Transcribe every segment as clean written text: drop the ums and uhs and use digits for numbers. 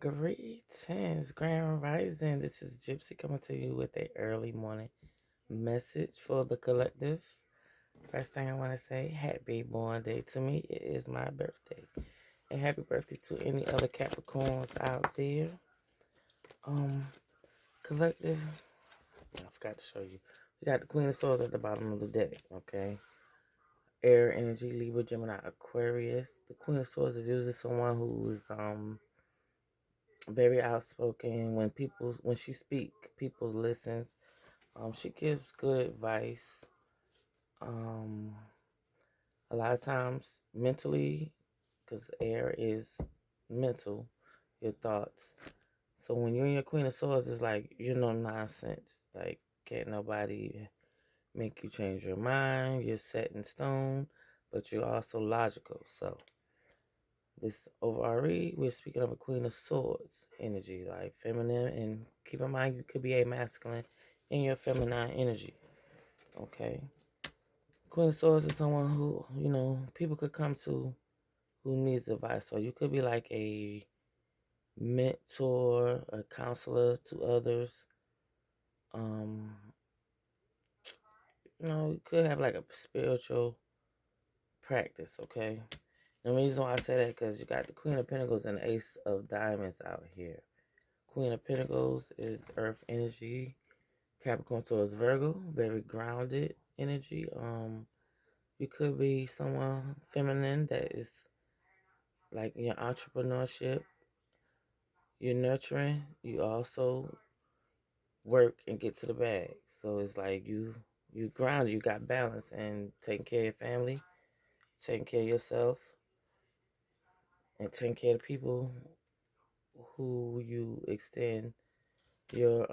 Greetings, Grand Rising. This is Gypsy coming to you with a early morning message for the collective. First thing I want to say, happy born day to me. It is my birthday. And happy birthday to any other Capricorns out there. Um, Collective, I forgot to show you. We got the Queen of Swords at the bottom of the deck, okay? Air energy, Libra, Gemini, Aquarius. The Queen of Swords is usually someone who is very outspoken. When she speak, people listens. She gives good advice. Um, a lot of times mentally, because air is mental, your thoughts. So when you're in your Queen of Swords, it's like you're no nonsense. Like can't nobody make you change your mind. You're set in stone, but you're also logical. So this over RE, we're speaking of a Queen of Swords energy, like feminine, and keep in mind you could be a masculine in your feminine energy. Okay. Queen of Swords is someone who, people could come to who needs advice. So you could be like a mentor, a counselor to others. Um, you could have like a spiritual practice, okay? The reason why I say that because you got the Queen of Pentacles and the Ace of Diamonds out here. Queen of Pentacles is Earth energy. Capricorn towards Virgo, very grounded energy. You could be someone feminine that is like your entrepreneurship, you're nurturing, you also work and get to the bag. So it's like you grounded, you got balance and taking care of your family, taking care of yourself, and taking care of the people who you extend your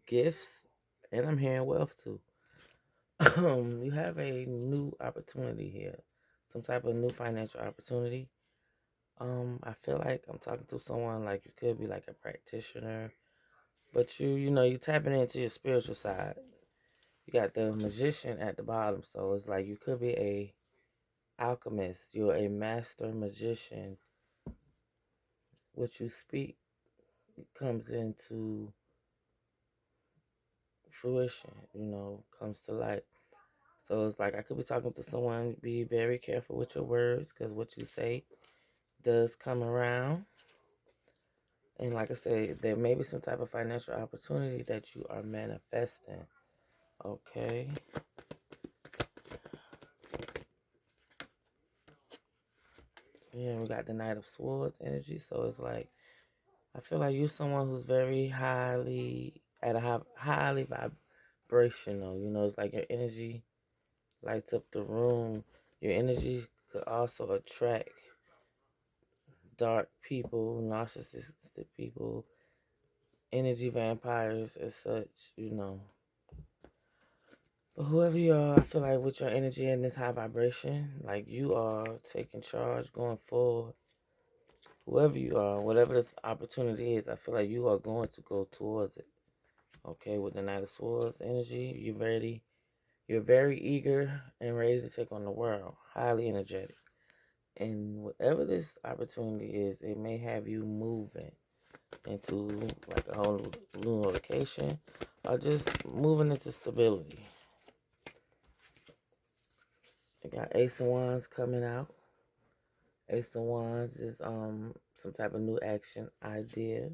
gifts, and I'm hearing wealth too. You have a new opportunity here, some type of new financial opportunity. I feel like I'm talking to someone like you could be like a practitioner, but you tapping into your spiritual side. You got the magician at the bottom, so it's like you could be a alchemist. You're a master magician. What you speak comes into fruition. Comes to light. So it's like I could be talking to someone. Be very careful with your words, because what you say does come around. And like I said, there may be some type of financial opportunity that you are manifesting. Okay. Yeah, we got the Knight of Swords energy. So it's like I feel like you're someone who's very highly vibrational. It's like your energy lights up the room. Your energy could also attract dark people, narcissistic people, energy vampires as such. But whoever you are, I feel like with your energy and this high vibration, like you are taking charge going forward. Whoever you are, whatever this opportunity is, I feel like you are going to go towards it. Okay, with the Knight of Swords energy, you're very eager and ready to take on the world. Highly energetic. And whatever this opportunity is, it may have you moving into like a whole new location or just moving into stability. You got Ace of Wands coming out. Ace of Wands is some type of new action idea.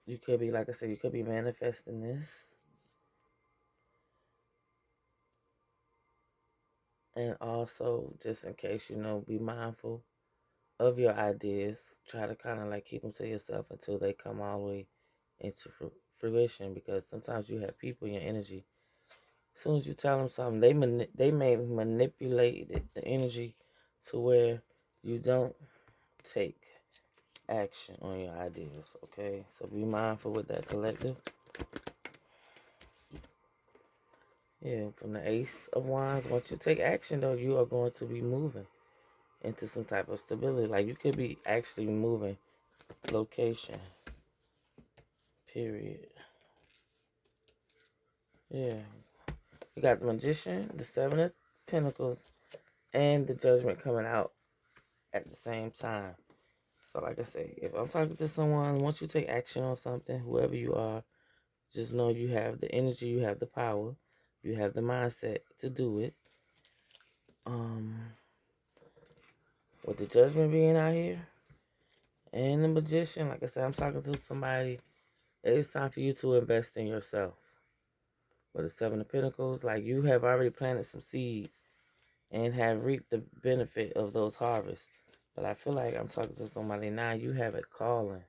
You could be, like I said, you could be manifesting this. And also, just in case, be mindful of your ideas. Try to kind of like keep them to yourself until they come all the way into fruition. Because sometimes you have people in your energy. As soon as you tell them something, they may manipulate the energy to where you don't take action on your ideas. Okay, so be mindful with that, collective. Yeah, from the Ace of Wands, once you take action, though, you are going to be moving into some type of stability. Like you could be actually moving location. Period. Yeah. You got the Magician, the Seven of Pentacles, and the Judgment coming out at the same time. So, like I say, if I'm talking to someone, once you take action on something, whoever you are, just know you have the energy, you have the power, you have the mindset to do it. Um, with the judgment being out here and the magician, like I said, I'm talking to somebody. It's time for you to invest in yourself. With the Seven of Pentacles, like you have already planted some seeds and have reaped the benefit of those harvests. But I feel like I'm talking to somebody now. You have a calling.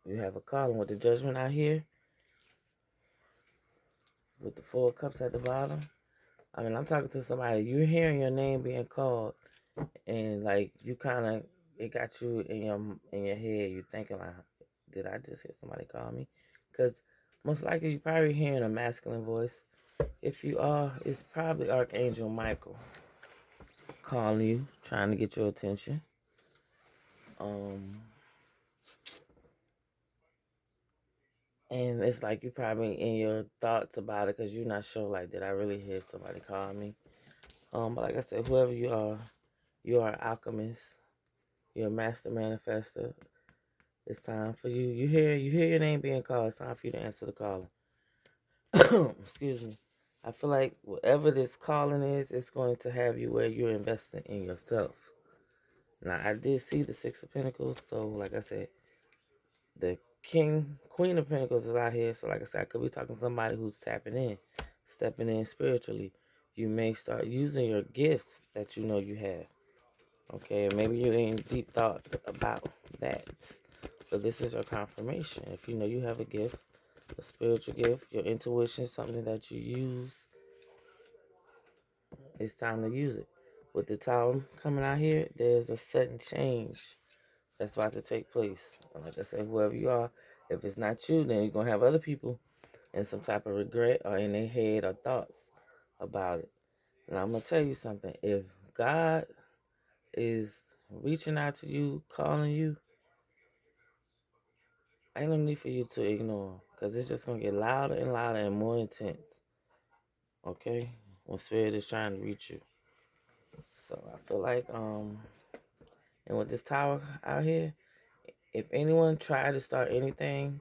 You have a calling with the judgment out here, with the Four of Cups at the bottom. I mean, I'm talking to somebody. You're hearing your name being called, and like you kind of, it got you in your head. You thinking like, did I just hear somebody call me? Because most likely you're probably hearing a masculine voice. If you are, it's probably Archangel Michael calling you, trying to get your attention. Um, and it's like you probably in your thoughts about it because you're not sure. Like, did I really hear somebody call me? But like I said, whoever you are an alchemist. You're a master manifester. It's time for you. You hear your name being called. It's time for you to answer the calling. Excuse me. I feel like whatever this calling is, it's going to have you where you're investing in yourself. Now, I did see the Six of Pentacles, so like I said, the Queen of Pentacles is out here. So like I said, I could be talking to somebody who's tapping in, stepping in spiritually. You may start using your gifts that you know you have. Okay, maybe you're in deep thought about that. So this is your confirmation. If you know you have a gift, a spiritual gift, your intuition, something that you use, it's time to use it. With the Tower coming out here, there's a sudden change that's about to take place. And like I said, whoever you are, if it's not you, then you're going to have other people in some type of regret or in their head or thoughts about it. And I'm going to tell you something. If God is reaching out to you, calling you, ain't no need for you to ignore, because it's just going to get louder and louder and more intense. Okay? When spirit is trying to reach you. So I feel like, and with this tower out here, if anyone tried to start anything,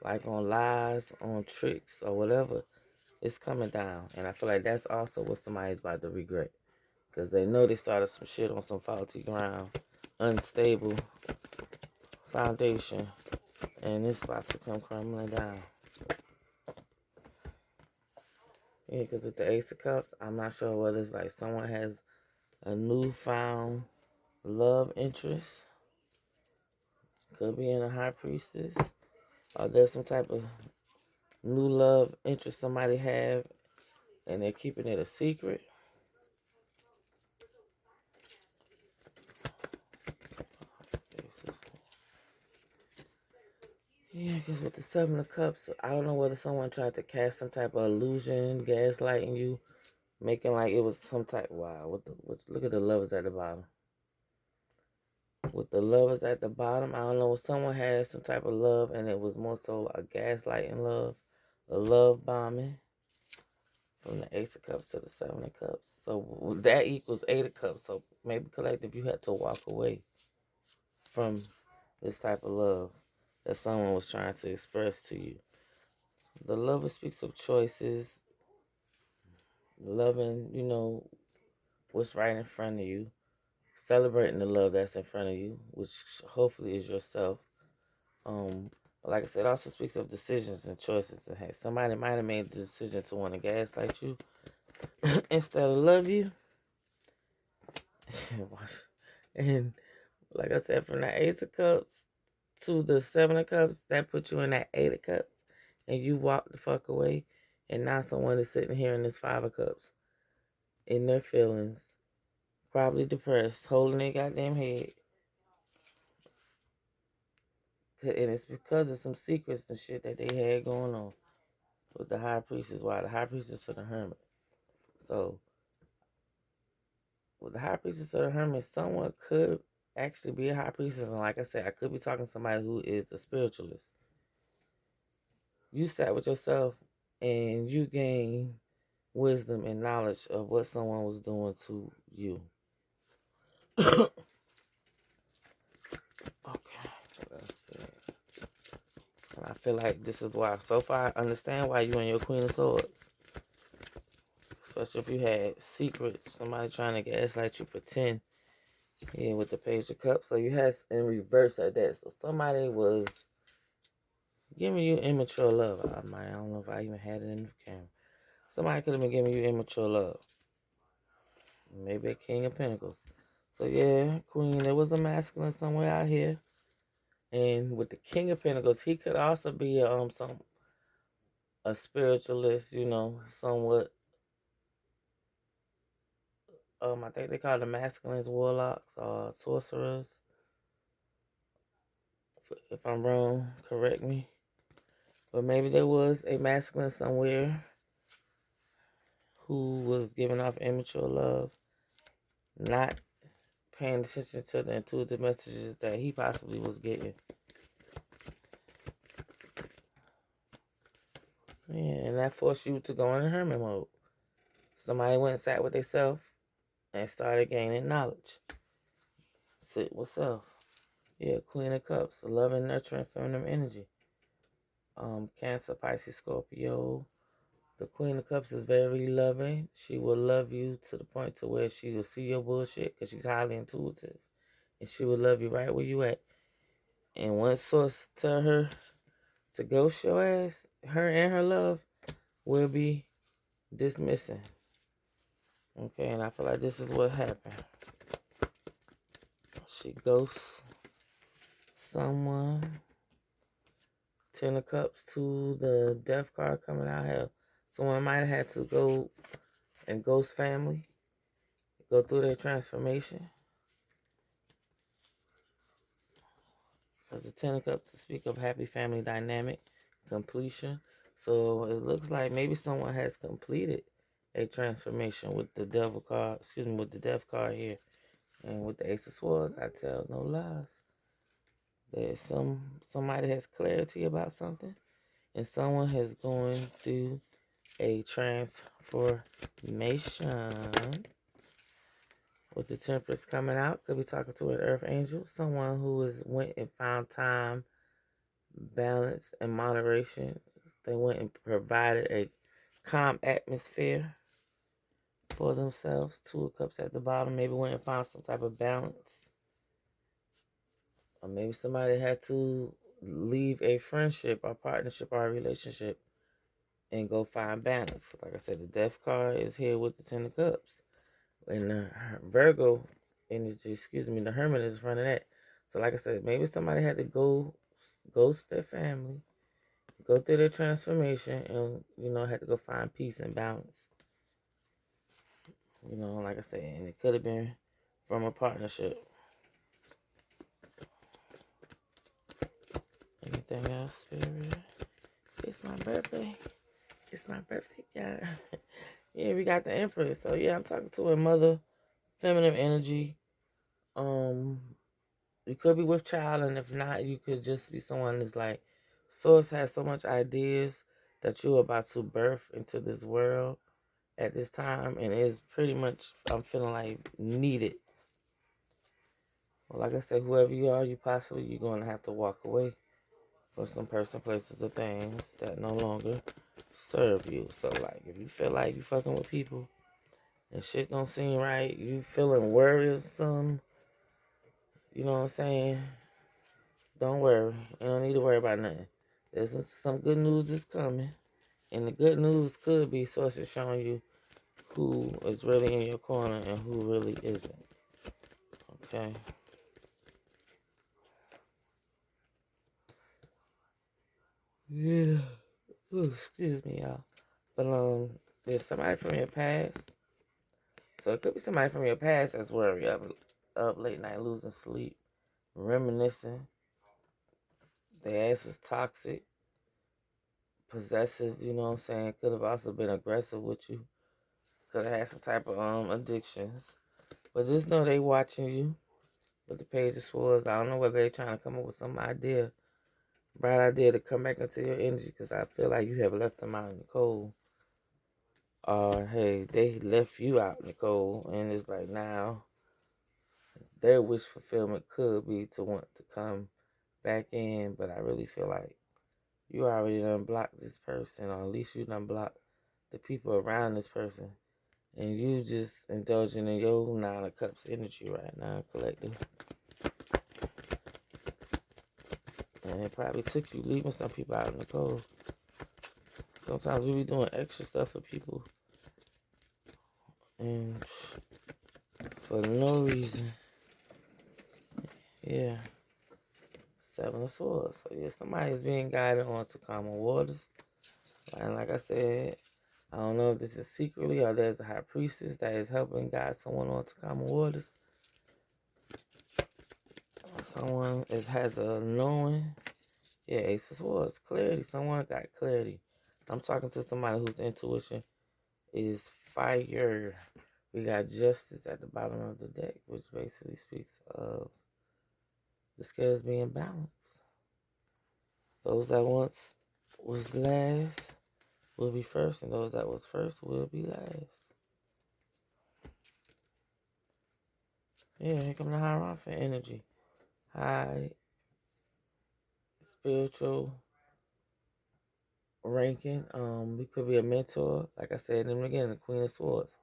like on lies, on tricks, or whatever, it's coming down. And I feel like that's also what somebody's about to regret. Because they know they started some shit on some faulty ground, unstable foundation, and it's about to come crumbling down. Yeah, because with the Ace of Cups, I'm not sure whether it's like someone has a newfound love interest. Could be in a High Priestess. Or there's some type of new love interest somebody have, and they're keeping it a secret. Yeah, because with the Seven of Cups, I don't know whether someone tried to cast some type of illusion, gaslighting you, making like it was some type. Wow, look at the lovers at the bottom. With the lovers at the bottom, I don't know if someone had some type of love, and it was more so a gaslighting love, a love bombing from the Ace of Cups to the Seven of Cups. So that equals Eight of Cups. So maybe collective, you had to walk away from this type of love that someone was trying to express to you. The lover speaks of choices, loving, what's right in front of you, celebrating the love that's in front of you, which hopefully is yourself. But like I said, it also speaks of decisions and choices. Hey, somebody might have made the decision to want to gaslight you instead of love you. And like I said, from the Ace of Cups to the Seven of Cups, that put you in that Eight of Cups, and you walk the fuck away. And now someone is sitting here in this Five of Cups, in their feelings, probably depressed, holding their goddamn head. And it's because of some secrets and shit that they had going on with the High Priestess. Why? The High Priestess of the Hermit. So, with the High Priestess of the Hermit, someone could actually be a High Priestess. And like I said, I could be talking to somebody who is a spiritualist. You sat with yourself and you gain wisdom and knowledge of what someone was doing to you. Okay, so that's good. And I feel like this is why, so far, I understand why you and your Queen of Swords. Especially if you had secrets, somebody trying to gaslight you, pretend. Yeah, with the Page of Cups. So you had in reverse of that. So somebody was giving you immature love. I don't know if I even had it in the camera. Somebody could have been giving you immature love. Maybe a King of Pentacles. So yeah, Queen, there was a masculine somewhere out here. And with the King of Pentacles, he could also be a spiritualist, you know, somewhat. I think they call the masculines warlocks or sorcerers. If I'm wrong, correct me. But maybe there was a masculine somewhere who was giving off immature love, not paying attention to the intuitive messages that he possibly was getting. Yeah, and that forced you to go in hermit mode. Somebody went and sat with themselves and started gaining knowledge. Sit with self. Yeah, Queen of Cups, loving, nurturing, feminine energy. Cancer, Pisces, Scorpio. The Queen of Cups is very loving. She will love you to the point to where she will see your bullshit because she's highly intuitive. And she will love you right where you at. And once source tell her to ghost your ass, her and her love will be dismissing. Okay, and I feel like this is what happened. She ghosts someone. Ten of Cups to the Death card coming out here. Someone might have had to go and ghost family, go through their transformation. Because the Ten of Cups to speak of happy family dynamic, completion. So it looks like maybe someone has completed a transformation with the Devil card, with the Death card here. And with the Ace of Swords, I tell no lies. There's somebody has clarity about something, and someone has going through a transformation. With the Temperance coming out, could be talking to an Earth Angel, someone who has went and found time, balance, and moderation. They went and provided a calm atmosphere for themselves. Two of Cups at the bottom, maybe went and found some type of balance. Or maybe somebody had to leave a friendship or partnership or a relationship and go find balance. Like I said, the Death card is here with the Ten of Cups. And the Virgo energy, the Hermit is in front of that. So like I said, maybe somebody had to go ghost their family, go through their transformation, and, had to go find peace and balance. Like I said, and it could have been from a partnership. Anything else, Spirit? It's my birthday. It's my birthday, yeah. Yeah, we got the Empress. So yeah, I'm talking to a mother, feminine energy. You could be with child, and if not, you could just be someone that's like, Source has so much ideas that you're about to birth into this world at this time, and it's pretty much, I'm feeling like, needed. Well, like I said, whoever you are, you're going to have to walk away for some person, places, or things that no longer serve you. So, like, if you feel like you fucking with people and shit don't seem right, you feeling worrisome, you know what I'm saying? Don't worry. You don't need to worry about nothing. There's some good news is coming. And the good news could be sources showing you who is really in your corner and who really isn't. Okay. Yeah. Ooh, excuse me, y'all. But there's somebody from your past. So it could be somebody from your past that's worried up late night losing sleep, reminiscing. Their ass is toxic, possessive, you know what I'm saying? Could have also been aggressive with you. Could have had some type of addictions. But just know they watching you with the Page of Swords. I don't know whether they're trying to come up with some idea, bright idea to come back into your energy, because I feel like you have left them out in the cold. Or, hey, they left you out in the cold, and it's like now their wish fulfillment could be to want to come back in, but I really feel like you already done blocked this person, or at least you done blocked the people around this person, and you just indulging in your Nine of Cups energy right now, collective. And it probably took you leaving some people out in the cold. Sometimes we be doing extra stuff for people, and for no reason. Yeah. Seven of Swords. So yeah, somebody is being guided onto calmer waters. And like I said, I don't know if this is secretly or there's a high priestess that is helping guide someone onto calmer waters. Someone has a knowing. Yeah, Ace of Swords. Clarity. Someone got clarity. I'm talking to somebody whose intuition is fire. We got Justice at the bottom of the deck, which basically speaks of the scales being balanced. Those that once was last will be first, and those that was first will be last. Yeah, here come the Hierophant energy. High spiritual ranking. You could be a mentor. Like I said in the beginning, the Queen of Swords.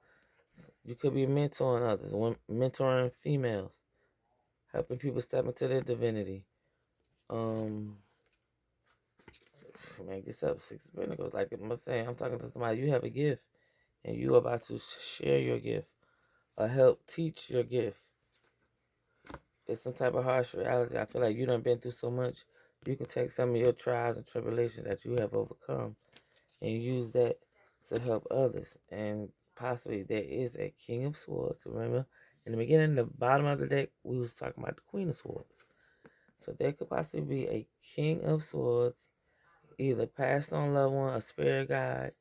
You could be mentoring others, mentoring females, helping people step into their divinity. Make this up. Six of Pentacles. Like I'm saying, I'm talking to somebody. You have a gift, and you are about to share your gift or help teach your gift. It's some type of harsh reality. I feel like you done been through so much. You can take some of your trials and tribulations that you have overcome and use that to help others. And possibly there is a King of Swords. Remember, in the beginning, the bottom of the deck, we was talking about the Queen of Swords. So there could possibly be a King of Swords, either passed on loved one, a spirit guide,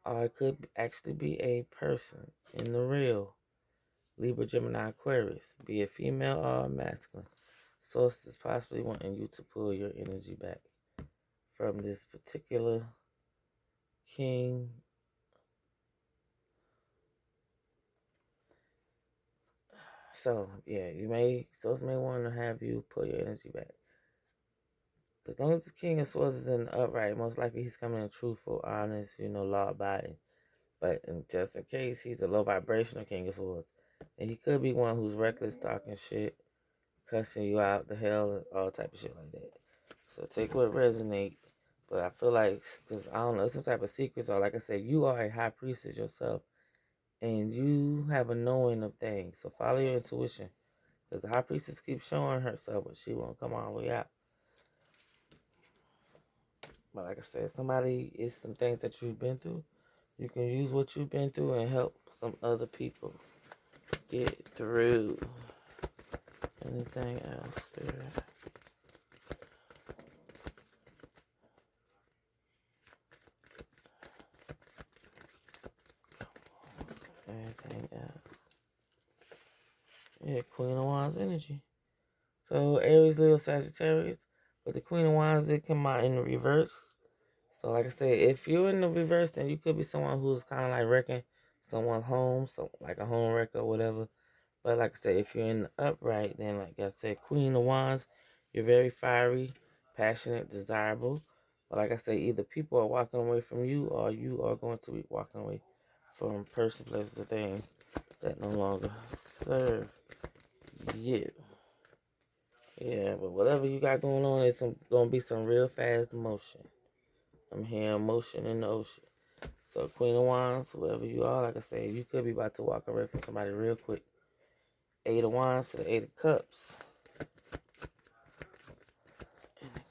or it could actually be a person in the real. Libra, Gemini, Aquarius, be it female or masculine. Source is possibly wanting you to pull your energy back from this particular king. So, yeah, source may want to have you pull your energy back. As long as the King of Swords is in the upright, most likely he's coming in truthful, honest, law abiding. But just in case he's a low vibrational King of Swords, and he could be one who's reckless, talking shit, cussing you out the hell, and all type of shit like that. So take what resonate. But I feel like, because I don't know, some type of secrets, or like I said, you are a high priestess yourself, and you have a knowing of things. So follow your intuition, because the high priestess keeps showing herself, but she won't come all the way out. But like I said, it's some things that you've been through. You can use what you've been through and help some other people get through. Anything else, Spirit? Anything else? Yeah, Queen of Wands energy. So Aries, Leo, Sagittarius. But the Queen of Wands, it come out in the reverse. So like I said, if you're in the reverse, then you could be someone who's kind of like wrecking someone's home, so like a home wrecker or whatever. But like I said, if you're in the upright, then like I said, Queen of Wands, you're very fiery, passionate, desirable. But like I said, either people are walking away from you, or you are going to be walking away from person, places, or things that no longer serve you. Yeah, but whatever you got going on, it's gonna be some real fast motion. I'm hearing motion in the ocean. So Queen of Wands, whoever you are, like I said, you could be about to walk away from somebody real quick. Eight of Wands to the Eight of Cups. Anything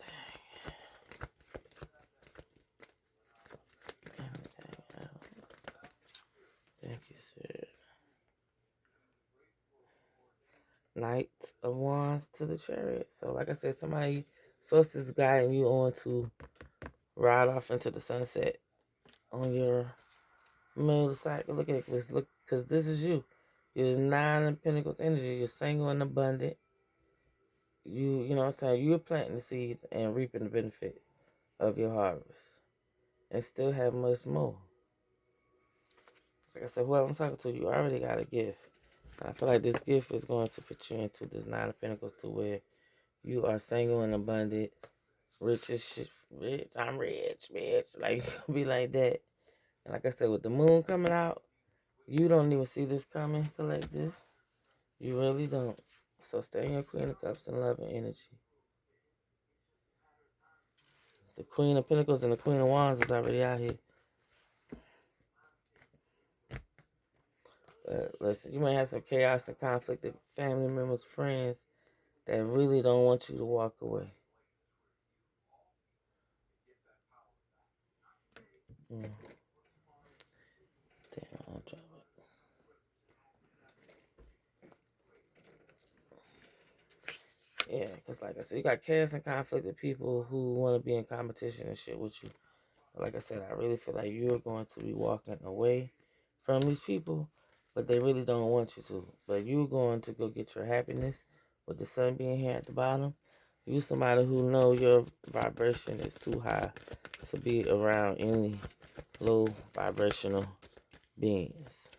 else? Thank you, sir. Knight of Wands to the Chariot. So like I said, somebody, source is guiding you on to ride off into the sunset on your motorcycle. Look at this. Look, because this is you. You're Nine of Pentacles energy. You're single and abundant. You know what I'm saying? You're planting the seeds and reaping the benefit of your harvest. And still have much more. Like I said, whoever I'm talking to, you already got a gift. I feel like this gift is going to put you into this Nine of Pentacles to where you are single and abundant, rich as shit, rich. I'm rich, bitch. Like, be like that. And like I said, with the moon coming out, you don't even see this coming, collective. You really don't. So stay in your Queen of Cups and love and energy. The Queen of Pentacles and the Queen of Wands is already out here. Listen, you might have some chaos and conflict with family members, friends that really don't want you to walk away. Mm. Damn, I'll drop it. Yeah, because like I said, you got chaos and conflict with people who want to be in competition and shit with you. But like I said, I really feel like you're going to be walking away from these people, but they really don't want you to. But you're going to go get your happiness with the sun being here at the bottom. You somebody who know your vibration is too high to be around any low vibrational beings.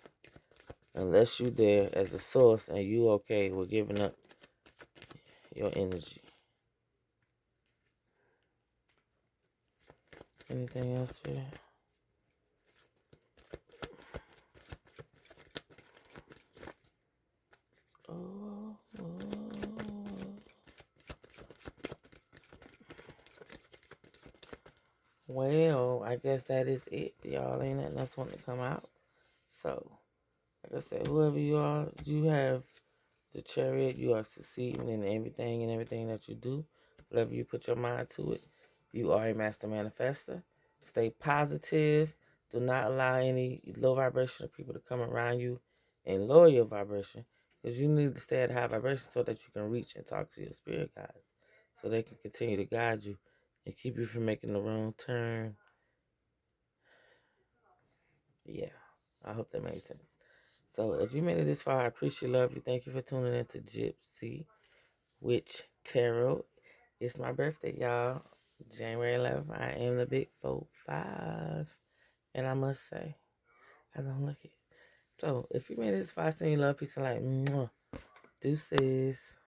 Unless you there as a source and you okay with giving up your energy. Anything else here? Oh, well, I guess that is it, y'all. Ain't nothing else want to come out. So, like I said, whoever you are, you have the Chariot. You are succeeding in everything that you do. Whatever you put your mind to it, you are a master manifester. Stay positive. Do not allow any low vibrational people to come around you and lower your vibration, because you need to stay at high vibration so that you can reach and talk to your spirit guides, so they can continue to guide you and keep you from making the wrong turn. Yeah, I hope that made sense. So if you made it this far, I appreciate love you. Thank you for tuning in to Gyp-C Witch Tarot. It's my birthday, y'all. January 11th. I am the big 4-5. And I must say, I don't look it. So if you made it this far, send you love, peace, and light. Mwah. Deuces.